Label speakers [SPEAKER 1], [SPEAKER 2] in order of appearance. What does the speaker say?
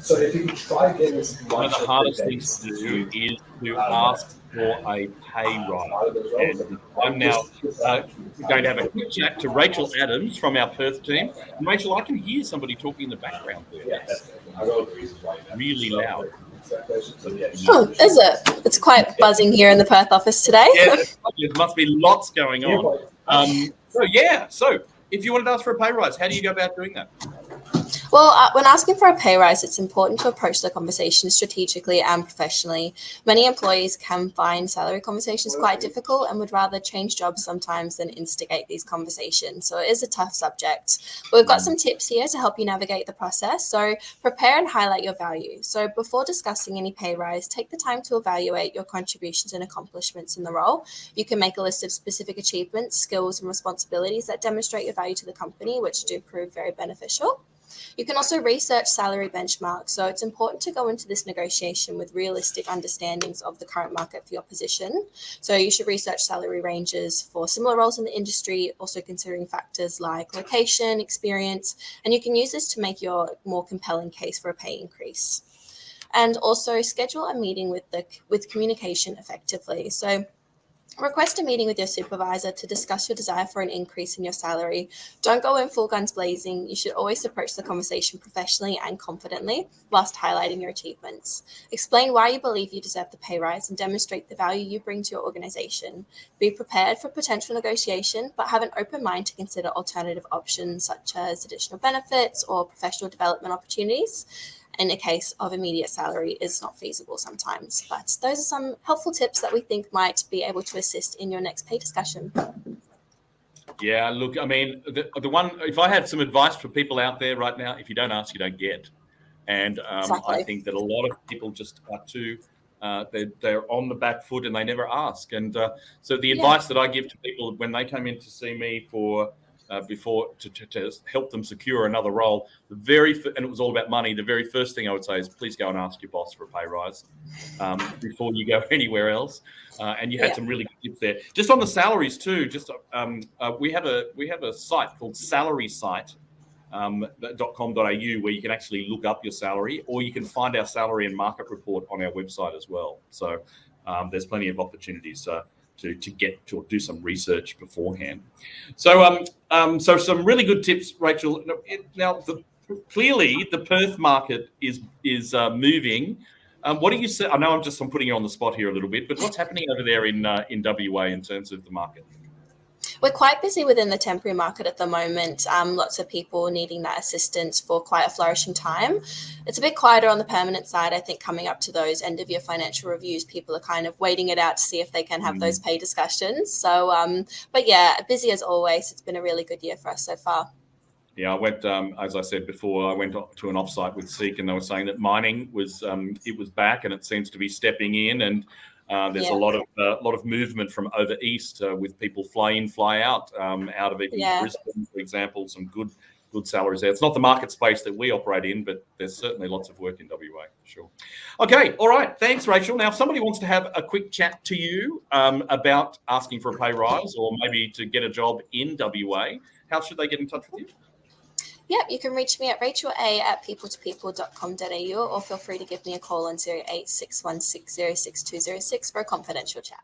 [SPEAKER 1] So if you could try again as
[SPEAKER 2] one of the hardest things to do is to ask for a pay rise. And I'm now going to have a quick chat to Rachel Adams from our Perth team. And Rachel, I can hear somebody talking in the background there. That's really loud.
[SPEAKER 3] Oh, is it? It's quite buzzing here in the Perth office today.
[SPEAKER 2] Yeah, there must be lots going on. So if you wanted to ask for a pay rise, how do you go about doing that?
[SPEAKER 3] Well, when asking for a pay rise, it's important to approach the conversation strategically and professionally. Many employees can find salary conversations quite difficult and would rather change jobs sometimes than instigate these conversations. So it is a tough subject. But we've got some tips here to help you navigate the process. So prepare and highlight your value. So before discussing any pay rise, take the time to evaluate your contributions and accomplishments in the role. You can make a list of specific achievements, skills, and responsibilities that demonstrate your value to the company, which do prove very beneficial. You can also research salary benchmarks. So it's important to go into this negotiation with realistic understandings of the current market for your position. So you should research salary ranges for similar roles in the industry, also considering factors like location, experience, and you can use this to make your more compelling case for a pay increase. And also schedule a meeting with communication effectively. So request a meeting with your supervisor to discuss your desire for an increase in your salary. Don't go in full guns blazing. You should always approach the conversation professionally and confidently whilst highlighting your achievements. Explain why you believe you deserve the pay rise and demonstrate the value you bring to your organization. Be prepared for potential negotiation, but have an open mind to consider alternative options such as additional benefits or professional development opportunities. In a case of immediate salary is not feasible sometimes. But those are some helpful tips that we think might be able to assist in your next pay discussion.
[SPEAKER 2] Yeah, look, I mean, the one, if I had some advice for people out there right now, if you don't ask, you don't get. And
[SPEAKER 3] Exactly.
[SPEAKER 2] I think that a lot of people just are too, they're on the back foot and they never ask. And so the advice that I give to people when they come in to see me for before to help them secure another role, and it was all about money, the very first thing I would say is please go and ask your boss for a pay rise before you go anywhere else. And you had some really good tips there. Just on the salaries too, just we have a site called salary-site.com.au where you can actually look up your salary, or you can find our salary and market report on our website as well. So there's plenty of opportunities to get to do some research beforehand. So so some really good tips, Rachel. Now, clearly the Perth market is moving. What do you say? I know I'm putting you on the spot here a little bit, but what's happening over there in WA in terms of the market?
[SPEAKER 3] We're quite busy within the temporary market at the moment. Lots of people needing that assistance for quite a flourishing time. It's a bit quieter on the permanent side. I think coming up to those end of year financial reviews, people are kind of waiting it out to see if they can have those pay discussions. So, but yeah, busy as always. It's been a really good year for us so far.
[SPEAKER 2] Yeah, I went, as I said before, I went to an offsite with Seek, and they were saying that mining was back, and it seems to be stepping in, and there's a lot of movement from over east with people fly in, fly out of even Brisbane, for example. Some good salaries there. It's not the market space that we operate in, but there's certainly lots of work in WA for sure. Okay, all right. Thanks, Rachel. Now, if somebody wants to have a quick chat to you about asking for a pay rise or maybe to get a job in WA, how should they get in touch with you?
[SPEAKER 3] Yep, you can reach me at rachela@peopletopeople.com.au or feel free to give me a call on 0861606206 for a confidential chat.